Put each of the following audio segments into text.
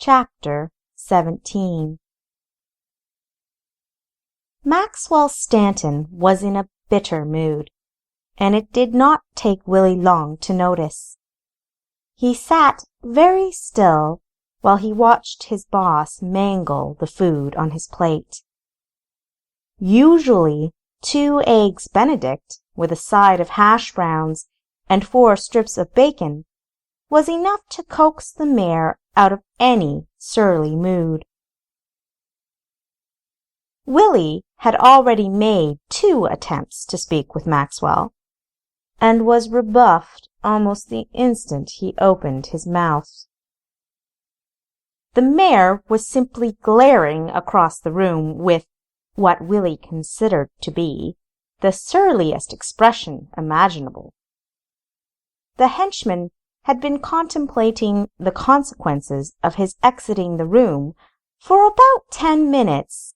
Chapter 17. Maxwell Stanton was in a bitter mood, and it did not take Willie long to notice. He sat very still while he watched his boss mangle the food on his plate. Usually 2 eggs Benedict with a side of hash browns and 4 strips of bacon was enough to coax the mayor out of any surly mood. Willie had already made 2 attempts to speak with Maxwell, and was rebuffed almost the instant he opened his mouth. The mayor was simply glaring across the room with what Willie considered to be the surliest expression imaginable. The henchman had been contemplating the consequences of his exiting the room for about 10 minutes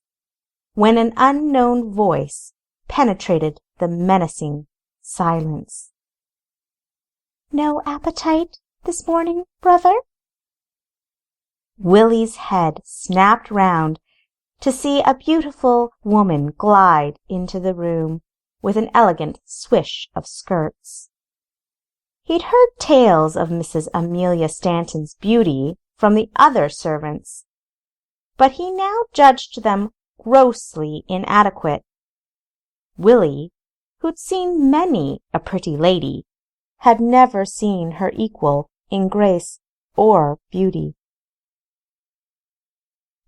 when an unknown voice penetrated the menacing silence. "No appetite this morning, brother?" Willie's head snapped round to see a beautiful woman glide into the room with an elegant swish of skirts. He'd heard tales of Mrs. Amelia Stanton's beauty from the other servants, but he now judged them grossly inadequate. Willie, who'd seen many a pretty lady, had never seen her equal in grace or beauty.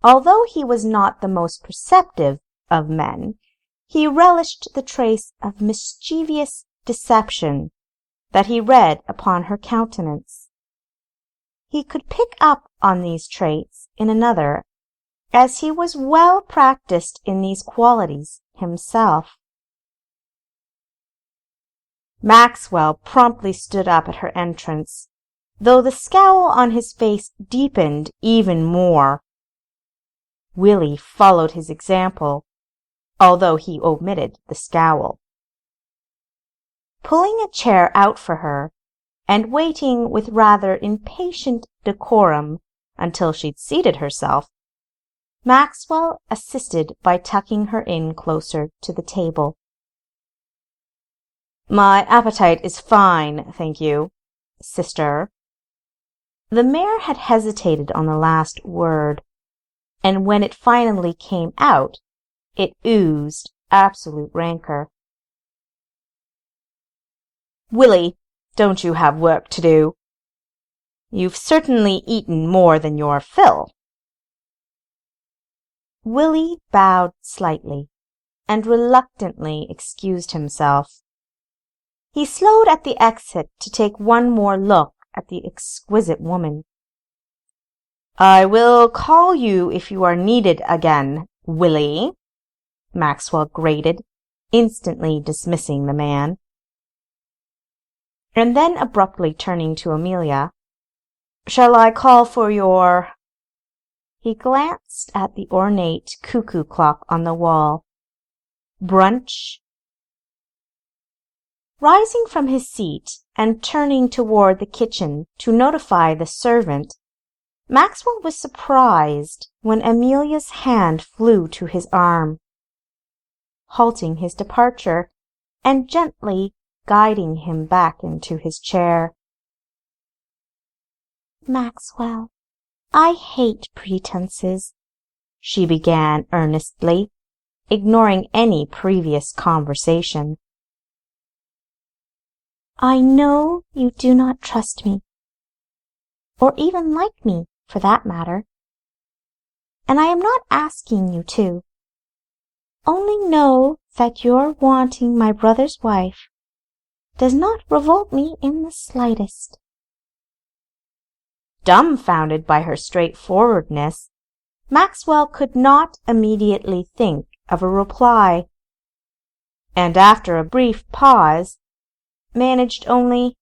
Although he was not the most perceptive of men, he relished the trace of mischievous deception that he read upon her countenance. He could pick up on these traits in another, as he was well practiced in these qualities himself. Maxwell promptly stood up at her entrance, though the scowl on his face deepened even more. Willie followed his example, although he omitted the scowl. Pulling a chair out for her, and waiting with rather impatient decorum until she'd seated herself, Maxwell assisted by tucking her in closer to the table. "My appetite is fine, thank you, sister." The mayor had hesitated on the last word, and when it finally came out, it oozed absolute rancor. "Willie, don't you have work to do? You've certainly eaten more than your fill." Willie bowed slightly, and reluctantly excused himself. He slowed at the exit to take one more look at the exquisite woman. "I will call you if you are needed again, Willie," Maxwell grated, instantly dismissing the man. And then abruptly turning to Amelia, "Shall I call for your—" He glanced at the ornate cuckoo clock on the wall. "Brunch?" Rising from his seat and turning toward the kitchen to notify the servant, Maxwell was surprised when Amelia's hand flew to his arm, halting his departure and gently guiding him back into his chair. "Maxwell, I hate pretenses," she began earnestly, ignoring any previous conversation. "I know you do not trust me, or even like me, for that matter, and I am not asking you to. Only know that your wanting my brother's wife does not revolt me in the slightest." Dumbfounded by her straightforwardness, Maxwell could not immediately think of a reply, and after a brief pause, managed only,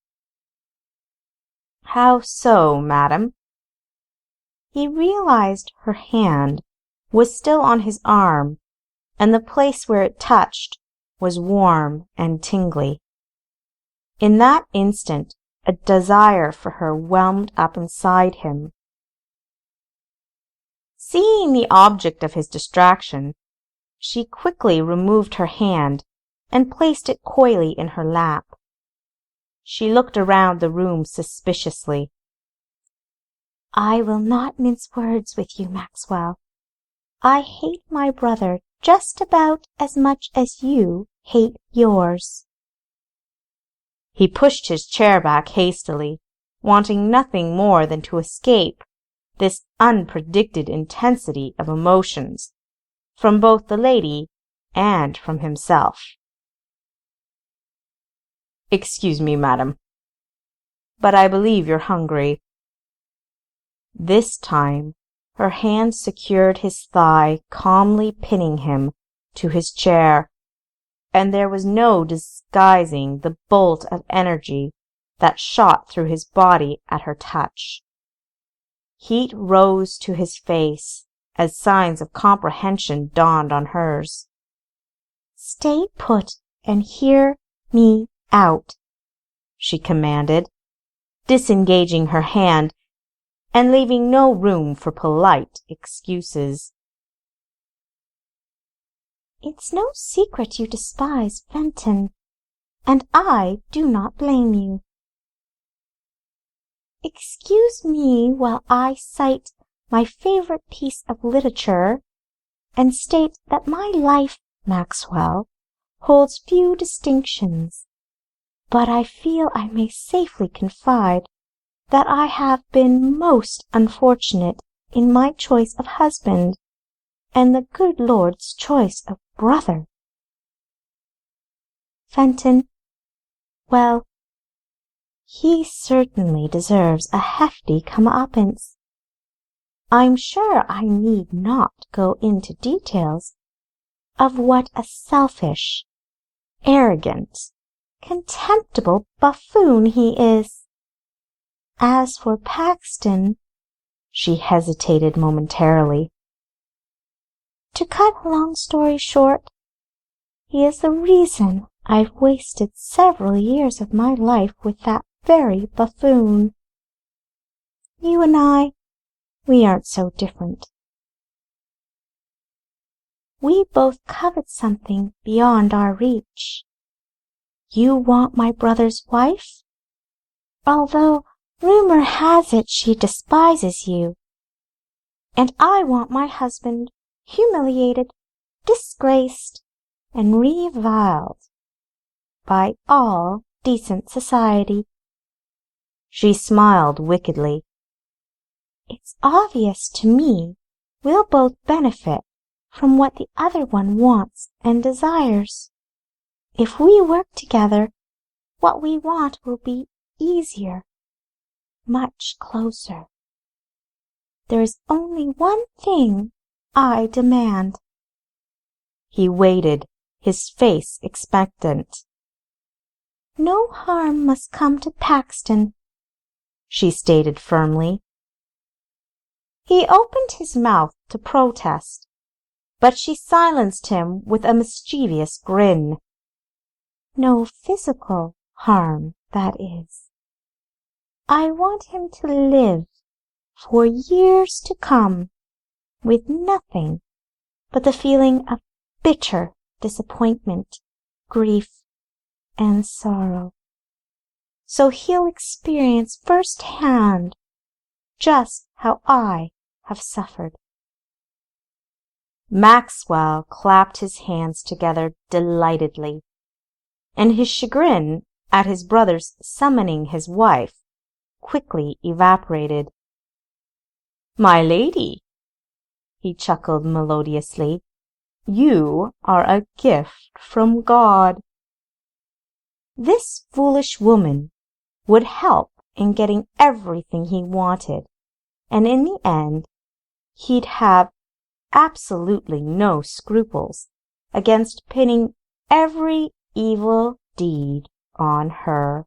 "How so, madam?" He realized her hand was still on his arm, and the place where it touched was warm and tingly. In that instant, a desire for her whelmed up inside him. Seeing the object of his distraction, she quickly removed her hand and placed it coyly in her lap. She looked around the room suspiciously. "I will not mince words with you, Maxwell. I hate my brother just about as much as you hate yours." He pushed his chair back hastily, wanting nothing more than to escape this unpredicted intensity of emotions from both the lady and from himself. "Excuse me, madam, but I believe you're hungry." This time her hand secured his thigh, calmly pinning him to his chair, and there was no disguising the bolt of energy that shot through his body at her touch. Heat rose to his face as signs of comprehension dawned on hers. "Stay put and hear me out," she commanded, disengaging her hand and leaving no room for polite excuses. "It's no secret you despise Fenton, and I do not blame you. Excuse me while I cite my favorite piece of literature and state that my life, Maxwell, holds few distinctions, but I feel I may safely confide that I have been most unfortunate in my choice of husband and the good Lord's choice of brother. Fenton, well, he certainly deserves a hefty comeuppance. I'm sure I need not go into details of what a selfish, arrogant, contemptible buffoon he is. As for Paxton," she hesitated momentarily. "To cut a long story short, he is the reason I've wasted several years of my life with that very buffoon. You and we aren't so different. We both covet something beyond our reach. You want my brother's wife, although rumor has it she despises you, and I want my husband humiliated, disgraced, and reviled by all decent society." She smiled wickedly. "It's obvious to me we'll both benefit from what the other one wants and desires. If we work together, what we want will be easier, much closer. There's only one thing I demand." He waited, his face expectant. "No harm must come to Paxton," she stated firmly. He opened his mouth to protest, but she silenced him with a mischievous grin. "No physical harm, that is. I want him to live for years to come with nothing but the feeling of bitter disappointment, grief, and sorrow. So he'll experience firsthand just how I have suffered." Maxwell clapped his hands together delightedly, and his chagrin at his brother's summoning his wife quickly evaporated. "My lady," he chuckled melodiously, "you are a gift from God." This foolish woman would help in getting everything he wanted, and in the end he'd have absolutely no scruples against pinning every evil deed on her.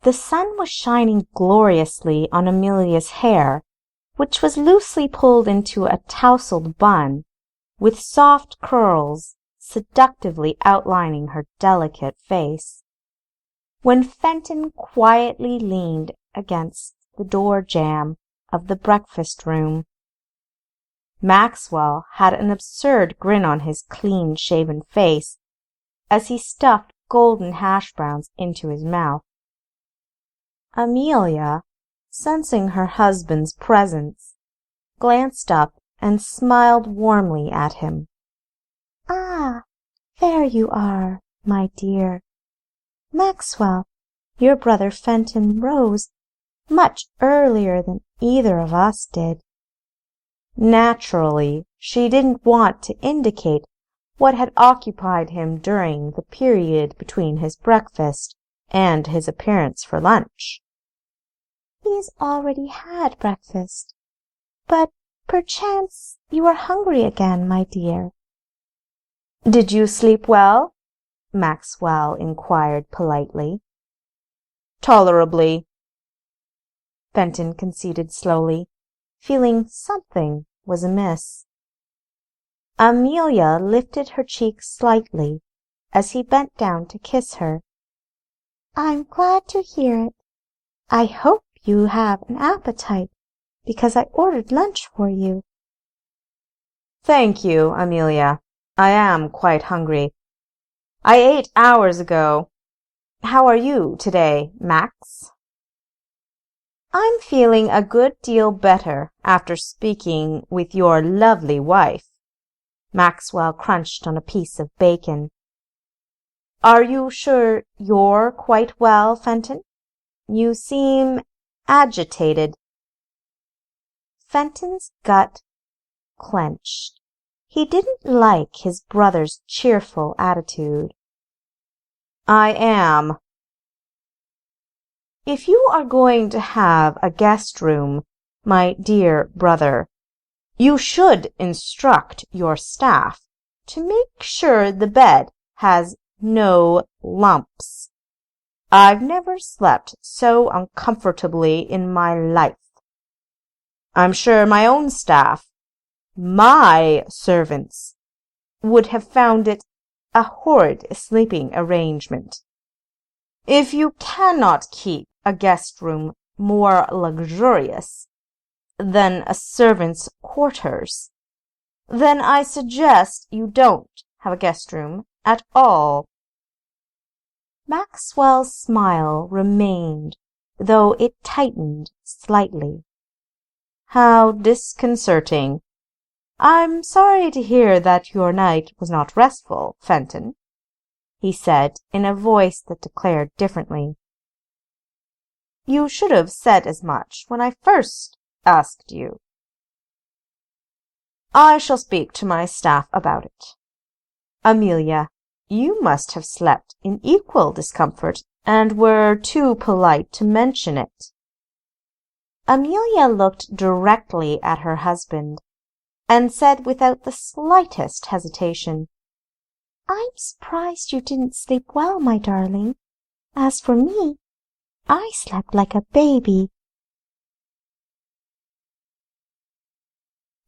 The sun was shining gloriously on Amelia's hair, which was loosely pulled into a tousled bun, with soft curls seductively outlining her delicate face, when Fenton quietly leaned against the door jamb of the breakfast room. Maxwell had an absurd grin on his clean-shaven face as he stuffed golden hash browns into his mouth. Amelia, sensing her husband's presence, glanced up and smiled warmly at him. "Ah, there you are, my dear. Maxwell, your brother Fenton rose much earlier than either of us did." Naturally, she didn't want to indicate what had occupied him during the period between his breakfast and his appearance for lunch. "He's already had breakfast, but perchance you are hungry again, my dear." "Did you sleep well?" Maxwell inquired politely. "Tolerably," Fenton conceded slowly, feeling something was amiss. Amelia lifted her cheek slightly as he bent down to kiss her. "I'm glad to hear it. I hope you have an appetite, because I ordered lunch for you." "Thank you, Amelia. I am quite hungry. I ate hours ago. How are you today, Max?" "I'm feeling a good deal better after speaking with your lovely wife." Maxwell crunched on a piece of bacon. "Are you sure you're quite well, Fenton? You seem agitated." Fenton's gut clenched. He didn't like his brother's cheerful attitude. "I am." "If you are going to have a guest room, my dear brother, you should instruct your staff to make sure the bed has no lumps. I've never slept so uncomfortably in my life. I'm sure my own staff, my servants, would have found it a horrid sleeping arrangement. If you cannot keep a guest room more luxurious than a servant's quarters, then I suggest you don't have a guest room at all." Maxwell's smile remained, though it tightened slightly. "How disconcerting. I'm sorry to hear that your night was not restful, Fenton," he said in a voice that declared differently. "You should have said as much when I first asked you." "I shall speak to my staff about it. Amelia, you must have slept in equal discomfort and were too polite to mention it." Amelia looked directly at her husband and said without the slightest hesitation, "I'm surprised you didn't sleep well, my darling. As for me, I slept like a baby."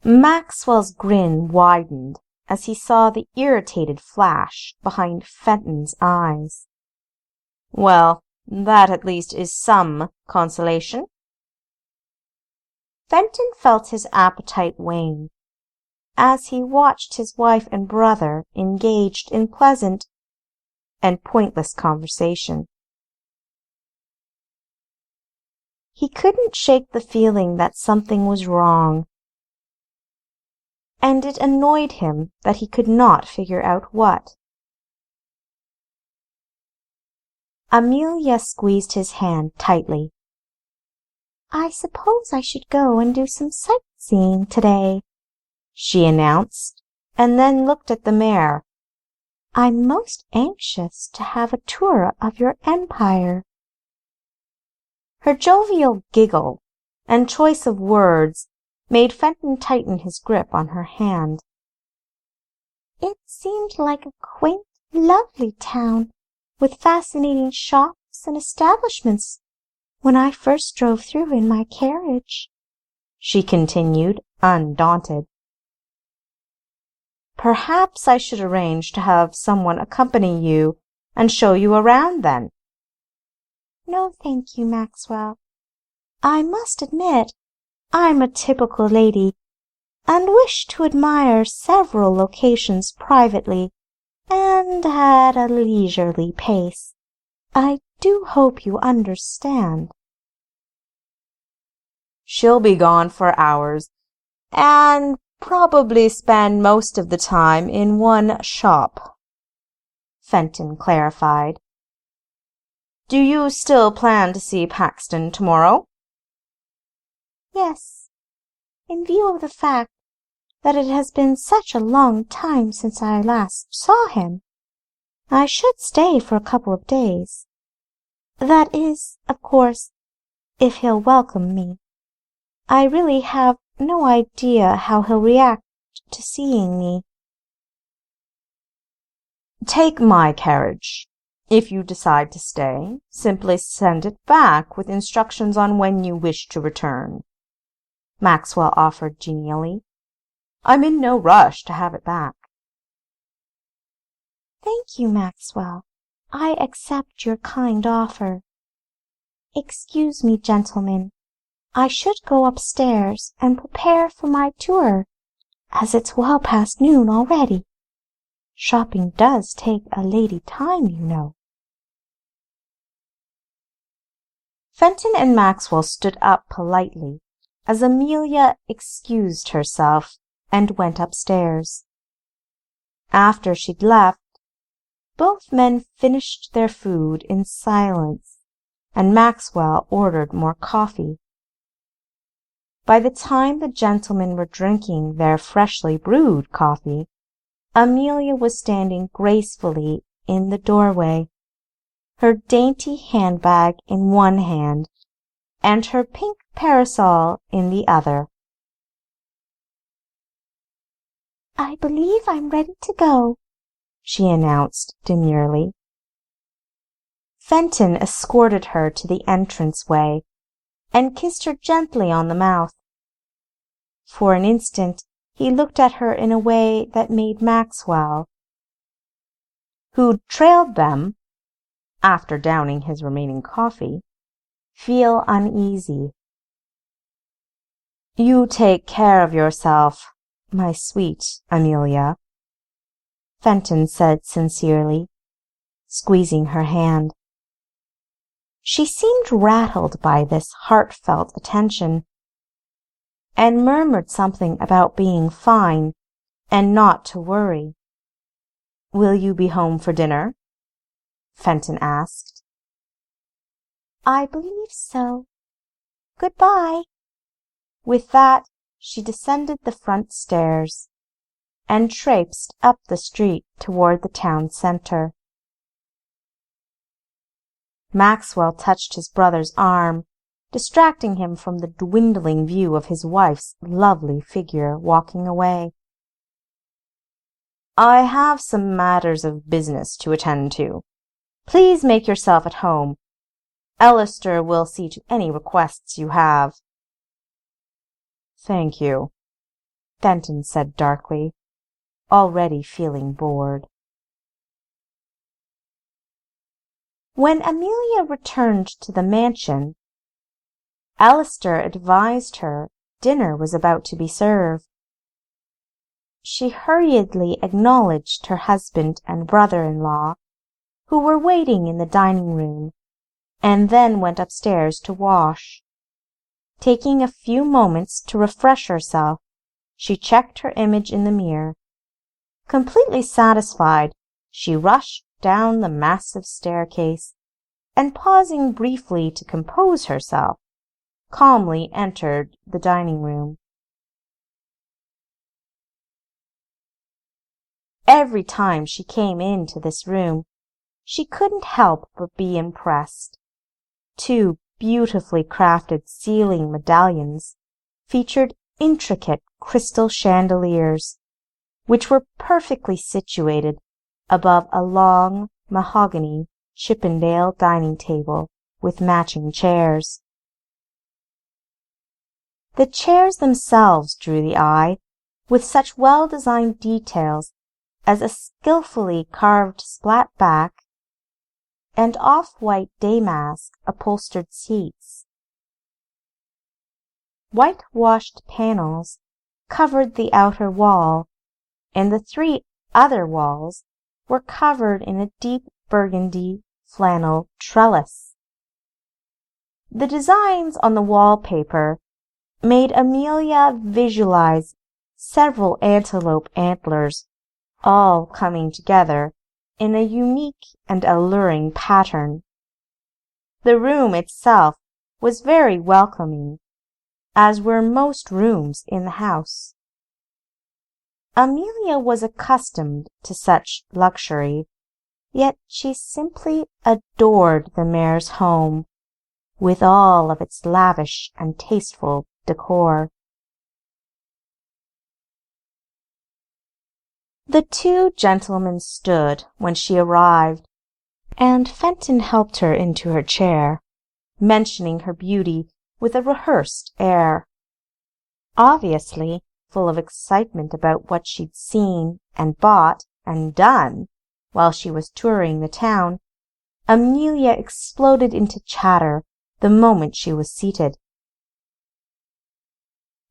Maxwell's grin widened as he saw the irritated flash behind Fenton's eyes. "Well, that at least is some consolation." Fenton felt his appetite wane as he watched his wife and brother engaged in pleasant and pointless conversation. He couldn't shake the feeling that something was wrong, and it annoyed him that he could not figure out what. Amelia squeezed his hand tightly. "I suppose I should go and do some sightseeing today," she announced, and then looked at the mare. "I'm most anxious to have a tour of your empire." Her jovial giggle and choice of words made Fenton tighten his grip on her hand. "It seemed like a quaint, lovely town, with fascinating shops and establishments, when I first drove through in my carriage," she continued, undaunted. "Perhaps I should arrange to have someone accompany you and show you around then." "No, thank you, Maxwell. I must admit I'm a typical lady, and wish to admire several locations privately and at a leisurely pace. I do hope you understand." "She'll be gone for hours, and probably spend most of the time in one shop," Fenton clarified. "Do you still plan to see Paxton tomorrow?" "Yes, in view of the fact that it has been such a long time since I last saw him. I should stay for a couple of days. That is, of course, if he'll welcome me. I really have no idea how he'll react to seeing me." "Take my carriage. If you decide to stay, simply send it back with instructions on when you wish to return," Maxwell offered genially. "I'm in no rush to have it back." "Thank you, Maxwell. I accept your kind offer. Excuse me, gentlemen. I should go upstairs and prepare for my tour, as it's well past noon already. Shopping does take a lady time, you know." Fenton and Maxwell stood up politely as Amelia excused herself and went upstairs. After she'd left, both men finished their food in silence, and Maxwell ordered more coffee. By the time the gentlemen were drinking their freshly brewed coffee, Amelia was standing gracefully in the doorway, her dainty handbag in one hand and her pink parasol in the other. "I believe I'm ready to go," she announced demurely. Fenton escorted her to the entranceway and kissed her gently on the mouth. For an instant he looked at her in a way that made Maxwell, who'd trailed them after downing his remaining coffee, feel uneasy. "You take care of yourself, my sweet Amelia," Fenton said sincerely, squeezing her hand. She seemed rattled by this heartfelt attention, and murmured something about being fine and not to worry. "Will you be home for dinner?" Fenton asked. "I believe so. Good-bye." With that, she descended the front stairs and traipsed up the street toward the town center. Maxwell touched his brother's arm, distracting him from the dwindling view of his wife's lovely figure walking away. "I have some matters of business to attend to. Please make yourself at home. Alistair will see to any requests you have." "Thank you," Fenton said darkly, already feeling bored. When Amelia returned to the mansion, Alistair advised her dinner was about to be served. She hurriedly acknowledged her husband and brother-in-law, who were waiting in the dining-room, and then went upstairs to wash. Taking a few moments to refresh herself, she checked her image in the mirror. Completely satisfied, she rushed down the massive staircase, and pausing briefly to compose herself, calmly entered the dining-room. Every time she came into this room, she couldn't help but be impressed. Two beautifully crafted ceiling medallions featured intricate crystal chandeliers, which were perfectly situated above a long mahogany Chippendale dining table with matching chairs. The chairs themselves drew the eye with such well-designed details as a skillfully carved splat back and off-white damask upholstered seats. Whitewashed panels covered the outer wall, and the 3 other walls were covered in a deep burgundy flannel trellis. The designs on the wallpaper made Amelia visualize several antelope antlers all coming together in a unique and alluring pattern. The room itself was very welcoming, as were most rooms in the house. Amelia was accustomed to such luxury, yet she simply adored the mayor's home, with all of its lavish and tasteful decor. The 2 gentlemen stood when she arrived, and Fenton helped her into her chair, mentioning her beauty with a rehearsed air. Obviously full of excitement about what she'd seen and bought and done while she was touring the town, Amelia exploded into chatter the moment she was seated.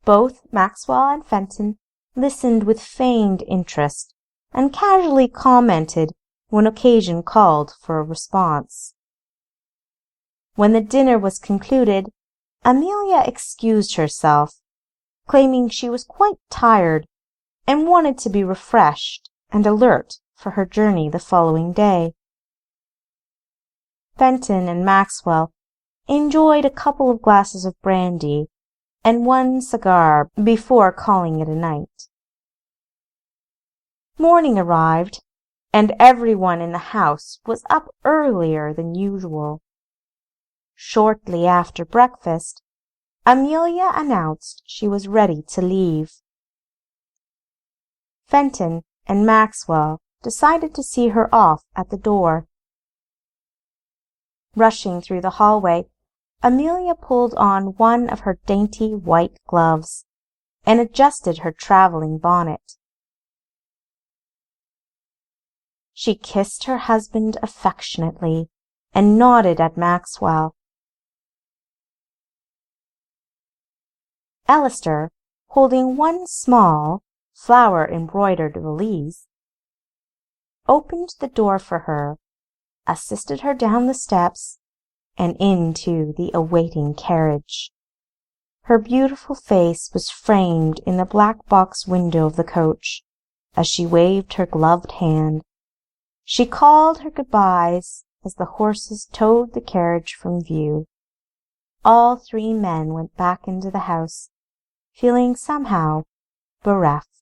Both Maxwell and Fenton listened with feigned interest and casually commented when occasion called for a response. When the dinner was concluded, Amelia excused herself, claiming she was quite tired and wanted to be refreshed and alert for her journey the following day. Fenton and Maxwell enjoyed a couple of glasses of brandy and 1 cigar before calling it a night. Morning arrived, and everyone in the house was up earlier than usual. Shortly after breakfast, Amelia announced she was ready to leave. Fenton and Maxwell decided to see her off at the door. Rushing through the hallway, Amelia pulled on one of her dainty white gloves and adjusted her traveling bonnet. She kissed her husband affectionately and nodded at Maxwell. Alistair, holding one small, flower-embroidered valise, opened the door for her, assisted her down the steps, and into the awaiting carriage. Her beautiful face was framed in the black box window of the coach as she waved her gloved hand. She called her goodbyes as the horses towed the carriage from view. All 3 men went back into the house, feeling somehow bereft.